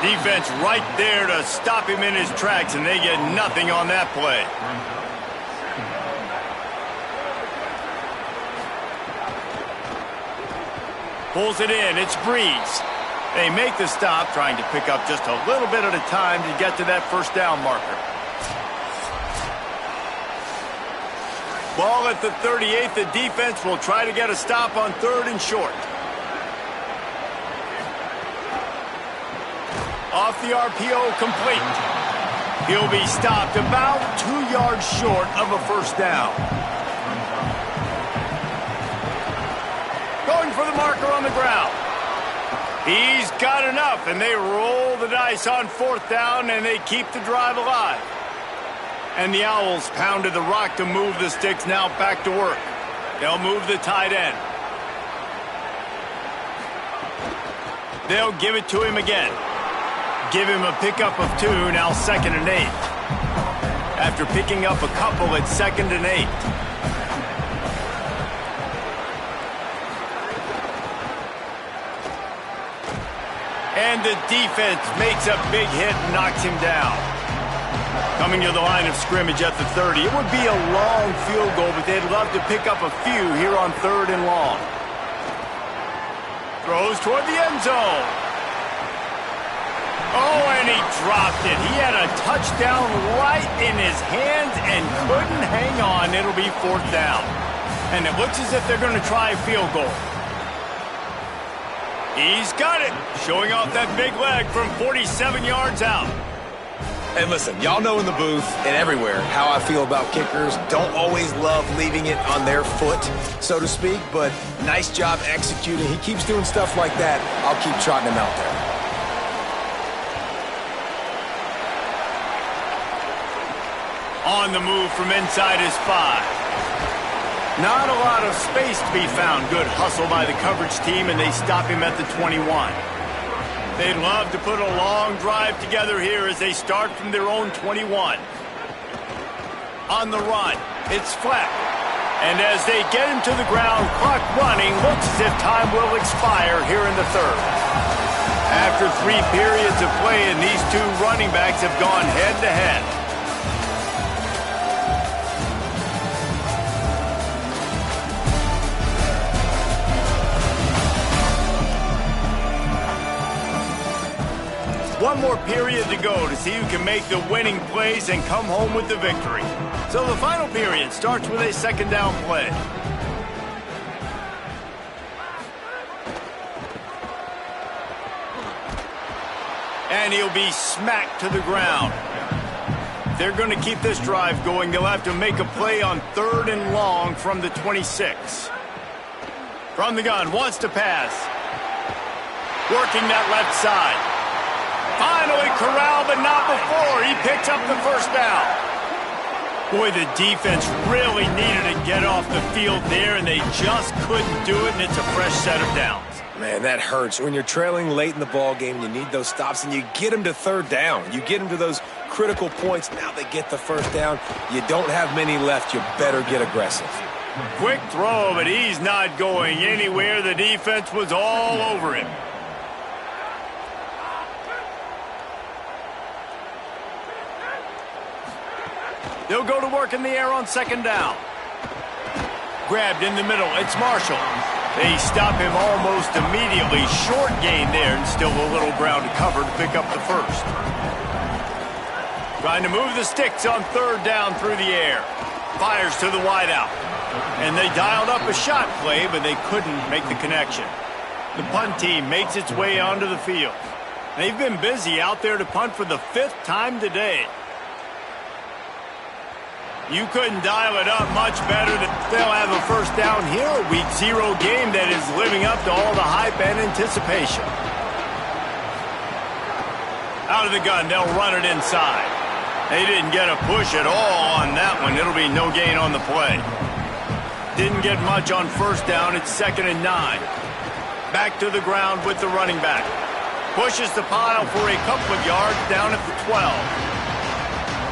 Defense right there to stop him in his tracks, and they get nothing on that play. Pulls it in. It's Breeze. They make the stop, trying to pick up just a little bit at a time to get to that 1st down marker. Ball at the 38. The defense will try to get a stop on 3rd and short. Off the RPO, complete. He'll be stopped about 2 yards short of a 1st down. Going for the marker on the ground. He's got enough, and they roll the dice on 4th down, and they keep the drive alive. And the Owls pounded the rock to move the sticks, now back to work. They'll move the tight end. They'll give it to him again. Give him a pickup of 2, now 2nd and 8. After picking up a couple, it's 2nd and 8. And the defense makes a big hit and knocks him down. Coming to the line of scrimmage at the 30. It would be a long field goal, but they'd love to pick up a few here on 3rd and long. Throws toward the end zone. Oh, and he dropped it. He had a touchdown right in his hands and couldn't hang on. It'll be 4th down. And it looks as if they're going to try a field goal. He's got it. Showing off that big leg from 47 yards out. And listen, y'all know in the booth and everywhere how I feel about kickers. Don't always love leaving it on their foot, so to speak, but nice job executing. He keeps doing stuff like that. I'll keep trotting him out there. On the move from inside his 5. Not a lot of space to be found. Good hustle by the coverage team, and they stop him at the 21. They'd love to put a long drive together here as they start from their own 21. On the run, it's Fleck. And as they get him to the ground, clock running, looks as if time will expire here in the 3rd. After 3 periods of play, and these 2 running backs have gone head-to-head. One more period to go to see who can make the winning plays and come home with the victory. So the final period starts with a 2nd down play. And he'll be smacked to the ground. If they're going to keep this drive going, they'll have to make a play on 3rd and long from the 26. From the gun, wants to pass. Working that left side. Finally corralled, but not before. He picks up the 1st down. Boy, the defense really needed to get off the field there, and they just couldn't do it, and it's a fresh set of downs. Man, that hurts. When you're trailing late in the ball game, you need those stops, and you get them to 3rd down. You get them to those critical points. Now they get the 1st down. You don't have many left. You better get aggressive. Quick throw, but he's not going anywhere. The defense was all over him. They'll go to work in the air on 2nd down. Grabbed in the middle. It's Marshall. They stop him almost immediately. Short gain there, and still a little ground to cover to pick up the 1st. Trying to move the sticks on 3rd down through the air. Fires to the wideout. And they dialed up a shot play, but they couldn't make the connection. The punt team makes its way onto the field. They've been busy out there to punt for the 5th time today. You couldn't dial it up much better. They'll have a first down here, a Week 0 game that is living up to all the hype and anticipation. Out of the gun, they'll run it inside. They didn't get a push at all on that one. It'll be no gain on the play. Didn't get much on first down. It's 2nd and 9. Back to the ground with the running back. Pushes the pile for a couple of yards down at the 12.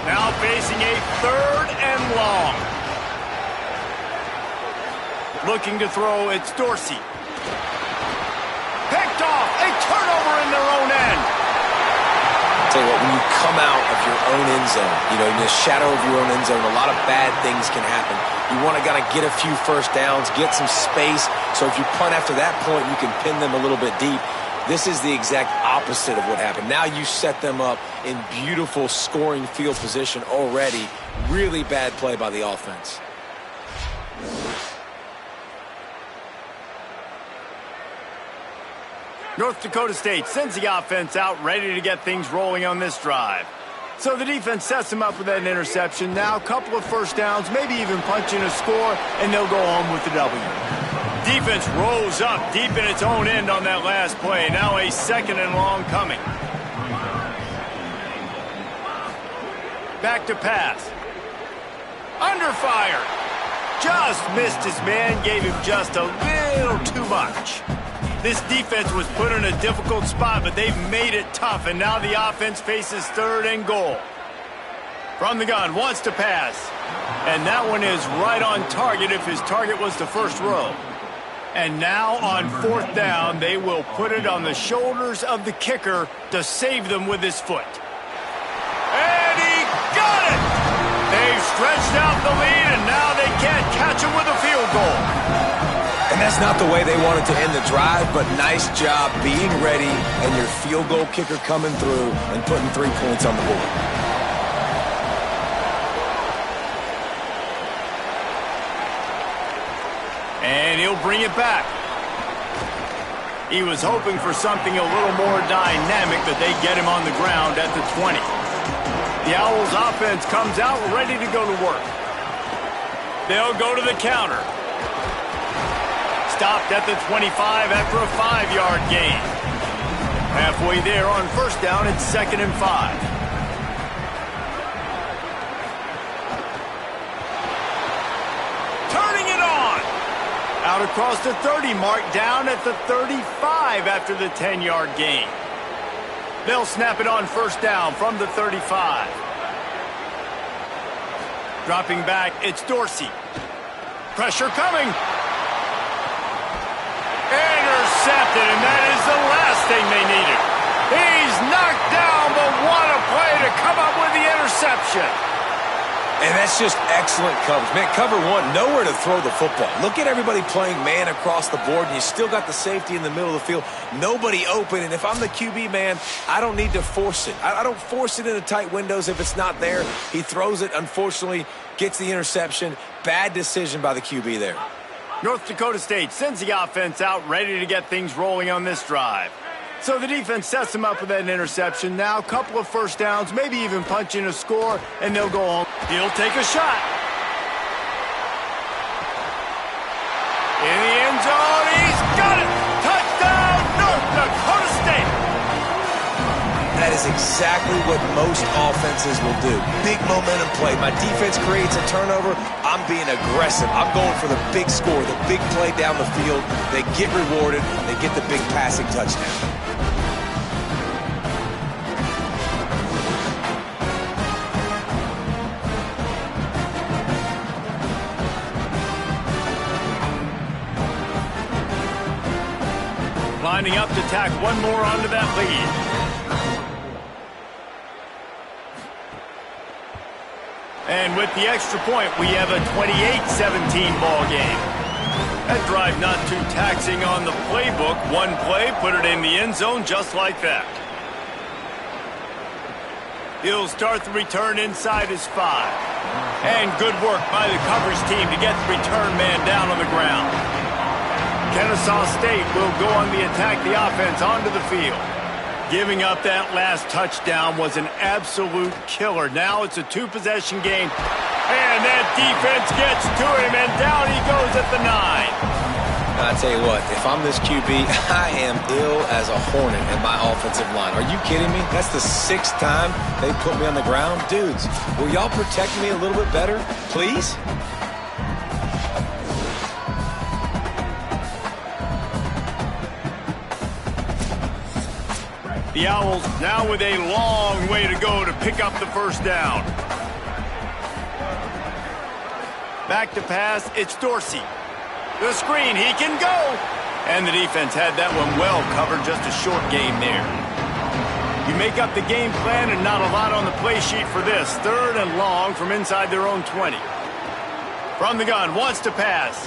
Now facing a 3rd and long. Looking to throw, it's Dorsey. Picked off, a turnover in their own end. Tell you what, when you come out of your own end zone, in the shadow of your own end zone, a lot of bad things can happen. You want to get a few first downs, get some space, so if you punt after that point, you can pin them a little bit deep. This is the exact opposite of what happened. Now you set them up in beautiful scoring field position already. Really bad play by the offense. North Dakota State sends the offense out, ready to get things rolling on this drive. So the defense sets them up with that interception. Now a couple of first downs, maybe even punching a score, and they'll go home with the W. Defense rolls up deep in its own end on that last play. Now a 2nd and long coming. Back to pass. Under fire. Just missed his man, gave him just a little too much. This defense was put in a difficult spot, but they've made it tough, and now the offense faces 3rd and goal. From the gun, wants to pass. And that one is right on target if his target was the first row. And now on 4th down, they will put it on the shoulders of the kicker to save them with his foot. And he got it! They've stretched out the lead, and now they can't catch him with a field goal. And that's not the way they wanted to end the drive, but nice job being ready and your field goal kicker coming through and putting 3 points on the board. And he'll bring it back. He was hoping for something a little more dynamic, but they get him on the ground at the 20. The Owls offense comes out ready to go to work. They'll go to the counter. Stopped at the 25 after a 5-yard gain. Halfway there on first down, it's 2nd and 5. Turning it on. Out across the 30 mark, down at the 35 after the 10-yard gain. They'll snap it on first down from the 35. Dropping back, it's Dorsey. Pressure coming. Intercepted, and that is the last thing they needed. He's knocked down, but what a play to come up with the interception. And that's just excellent coverage. Man, cover one, nowhere to throw the football. Look at everybody playing man across the board, and you still got the safety in the middle of the field. Nobody open, and if I'm the QB, man, I don't need to force it. I don't force it into tight windows if it's not there. He throws it, unfortunately, gets the interception. Bad decision by the QB there. North Dakota State sends the offense out, ready to get things rolling on this drive. So the defense sets them up with that interception. Now a couple of first downs, maybe even punching a score, and they'll go home. He'll take a shot. In the end zone, he's got it! Touchdown, North Dakota State! That is exactly what most offenses will do. Big momentum play. My defense creates a turnover. I'm being aggressive. I'm going for the big score, the big play down the field. They get rewarded. They get the big passing touchdown. Lining up to tack one more onto that lead. And with the extra point, we have a 28-17 ball game. That drive not too taxing on the playbook. One play, put it in the end zone just like that. He'll start the return inside his 5. And good work by the coverage team to get the return man down on the ground. Kennesaw State will go on the attack, the offense onto the field. Giving up that last touchdown was an absolute killer. Now it's a 2-possession game, And that defense gets to him, and down he goes at the 9. I tell you what, if I'm this QB, I am ill as a hornet in my offensive line. Are you kidding me? That's the 6th time they put me on the ground. Dudes, will y'all protect me a little bit better, please? The Owls now with a long way to go to pick up the first down. Back to pass, it's Dorsey. The screen, he can go. And the defense had that one well covered, just a short game there. You make up the game plan and not a lot on the play sheet for this. 3rd and long from inside their own 20. From the gun, wants to pass.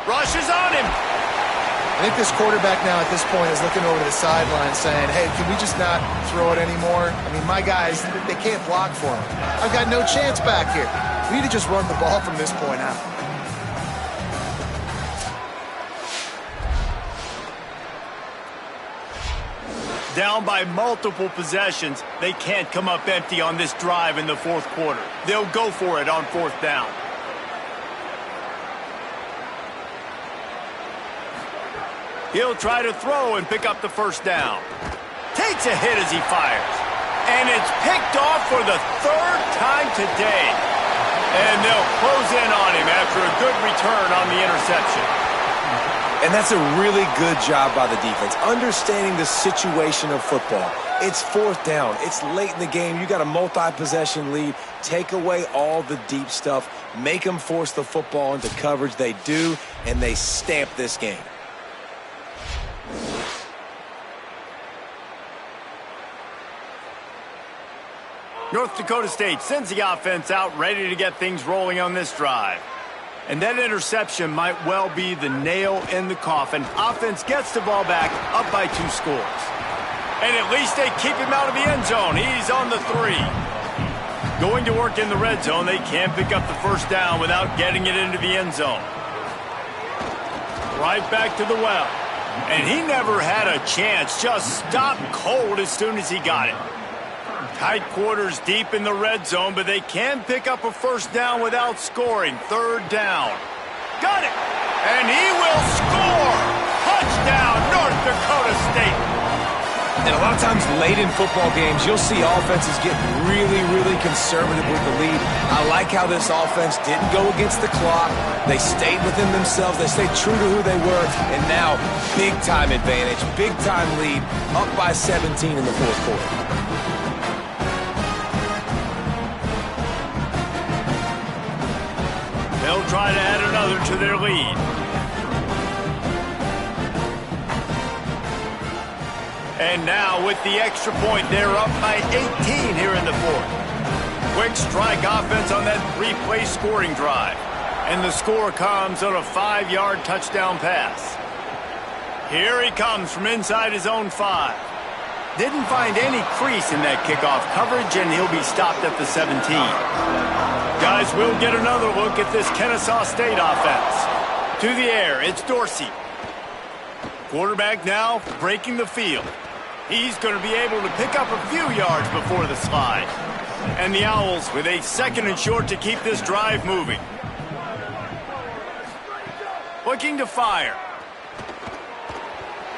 Rushes on him. I think this quarterback now at this point is looking over the sideline saying, hey, can we just not throw it anymore? I mean, my guys, they can't block for him. I've got no chance back here. We need to just run the ball from this point out. Down by multiple possessions, they can't come up empty on this drive in the 4th quarter. They'll go for it on 4th down. He'll try to throw and pick up the first down. Takes a hit as he fires. And it's picked off for the 3rd time today. And they'll close in on him after a good return on the interception. And that's a really good job by the defense, understanding the situation of football. It's 4th down. It's late in the game. You got a multi-possession lead. Take away all the deep stuff. Make them force the football into coverage. They do, and they stamp this game. North Dakota State sends the offense out ready to get things rolling on this drive. And that interception might well be the nail in the coffin. Offense gets the ball back, up by 2 scores. And at least they keep him out of the end zone. He's on the 3. Going to work in the red zone, they can't pick up the first down without getting it into the end zone. Right back to the well. And he never had a chance, just stopped cold as soon as he got it. Tight quarters deep in the red zone, but they can pick up a first down without scoring. 3rd down. Got it! And he will score! Touchdown, North Dakota State! And a lot of times late in football games, you'll see offenses get really, really conservative with the lead. I like how this offense didn't go against the clock. They stayed within themselves. They stayed true to who they were. And now, big-time advantage, big-time lead, up by 17 in the 4th quarter. They'll try to add another to their lead. And now with the extra point, they're up by 18 here in the 4th. Quick strike offense on that 3-play scoring drive. And the score comes on a 5-yard touchdown pass. Here he comes from inside his own 5. Didn't find any crease in that kickoff coverage, and he'll be stopped at the 17. Guys, we'll get another look at this Kennesaw State offense. To the air, it's Dorsey. Quarterback now breaking the field. He's going to be able to pick up a few yards before the slide. And the Owls with a 2nd and short to keep this drive moving. Looking to fire.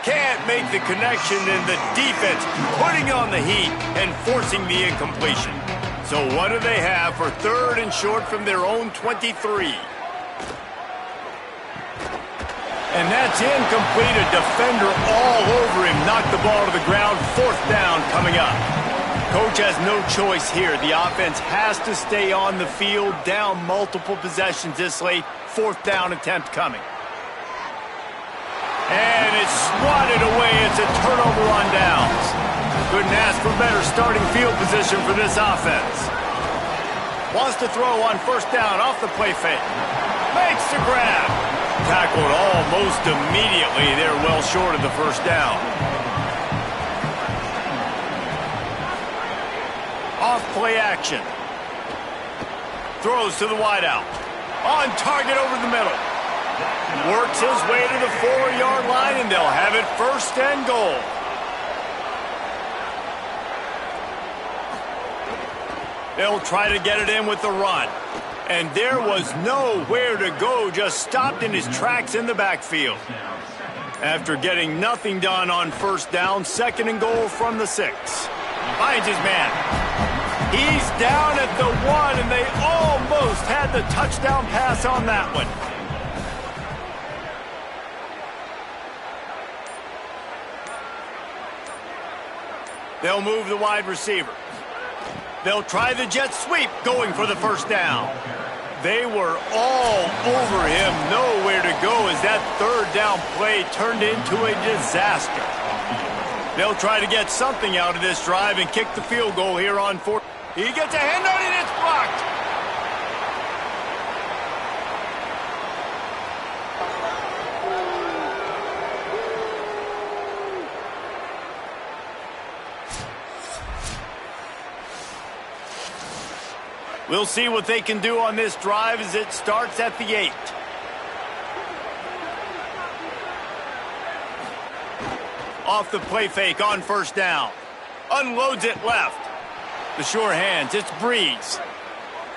Can't make the connection, and the defense putting on the heat and forcing the incompletion. So what do they have for 3rd and short from their own 23? And that's incomplete. A defender all over him. Knocked the ball to the ground. 4th down coming up. Coach has no choice here. The offense has to stay on the field, down multiple possessions this late. 4th down attempt coming. And it's swatted away. It's a turnover on downs. Couldn't ask for better starting field position for this offense. Wants to throw on 1st down off the play fake. Makes the grab. Tackled almost immediately. They're well short of the 1st down. Off play action. Throws to the wideout. On target over the middle. Works his way to the 4-yard line, and they'll have it 1st and goal. They'll try to get it in with the run. And there was nowhere to go, just stopped in his tracks in the backfield. After getting nothing done on first down, 2nd and goal from the 6. Finds his man. He's down at the 1, and they almost had the touchdown pass on that one. They'll move the wide receiver. They'll try the jet sweep, going for the first down. They were all over him, nowhere to go as that 3rd down play turned into a disaster. They'll try to get something out of this drive and kick the field goal here on 4th. He gets a hand on it, it's blocked. We'll see what they can do on this drive as it starts at the 8. Off the play fake on first down. Unloads it left. The sure hands, it's Breeze.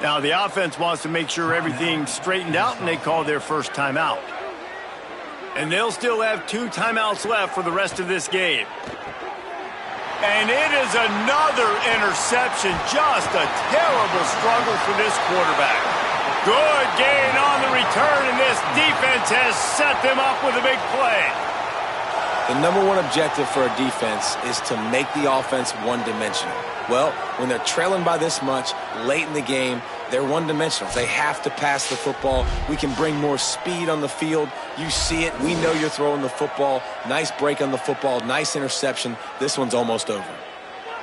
Now the offense wants to make sure everything's straightened out, and they call their first timeout. And they'll still have 2 timeouts left for the rest of this game. And it is another interception. Just a terrible struggle for this quarterback. Good gain on the return, and this defense has set them up with a big play. The #1 objective for a defense is to make the offense one-dimensional. Well, when they're trailing by this much late in the game, they're one-dimensional. They have to pass the football. We can bring more speed on the field. You see it. We know you're throwing the football. Nice break on the football. Nice interception. This one's almost over.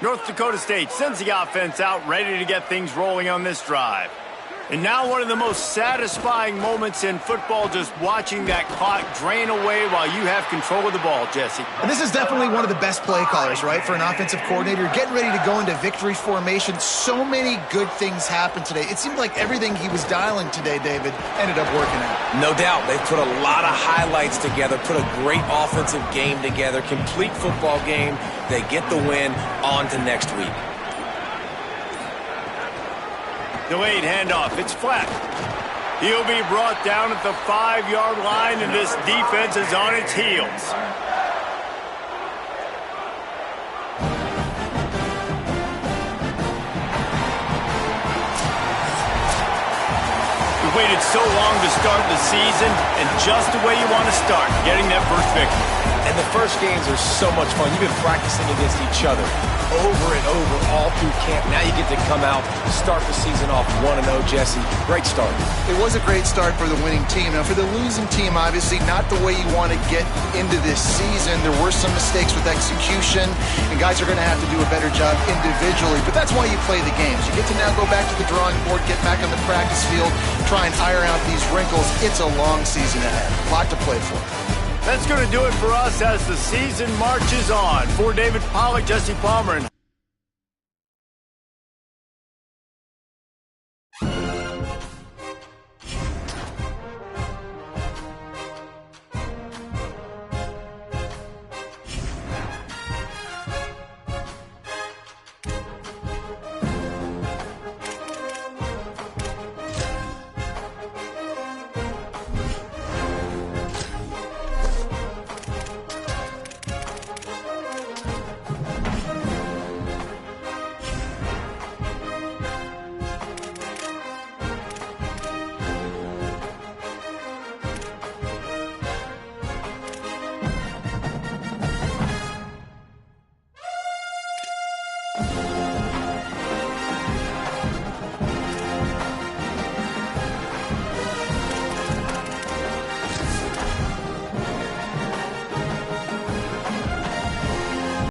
North Dakota State sends the offense out, ready to get things rolling on this drive. And now one of the most satisfying moments in football, just watching that clock drain away while you have control of the ball, Jesse. And this is definitely one of the best play callers, right, for an offensive coordinator. Getting ready to go into victory formation. So many good things happened today. It seemed like everything he was dialing today, David, ended up working out. No doubt. They put a lot of highlights together, put a great offensive game together, complete football game. They get the win. On to next week. Delayed handoff. It's flat. He'll be brought down at the 5-yard line, and this defense is on its heels. We waited so long to start the season, and just the way you want to start, getting that first victory. And the first games are so much fun. You've been practicing against each other over and over all through camp. Now you get to come out, start the season off 1-0, Jesse. Great start. It was a great start for the winning team. Now, for the losing team, obviously not the way you want to get into this season. There were some mistakes with execution, and guys are going to have to do a better job individually. But that's why you play the games. You get to now go back to the drawing board, get back on the practice field, try and iron out these wrinkles. It's a long season ahead. A lot to play for. That's going to do it for us as the season marches on. For David Pollack, Jesse Palmer, and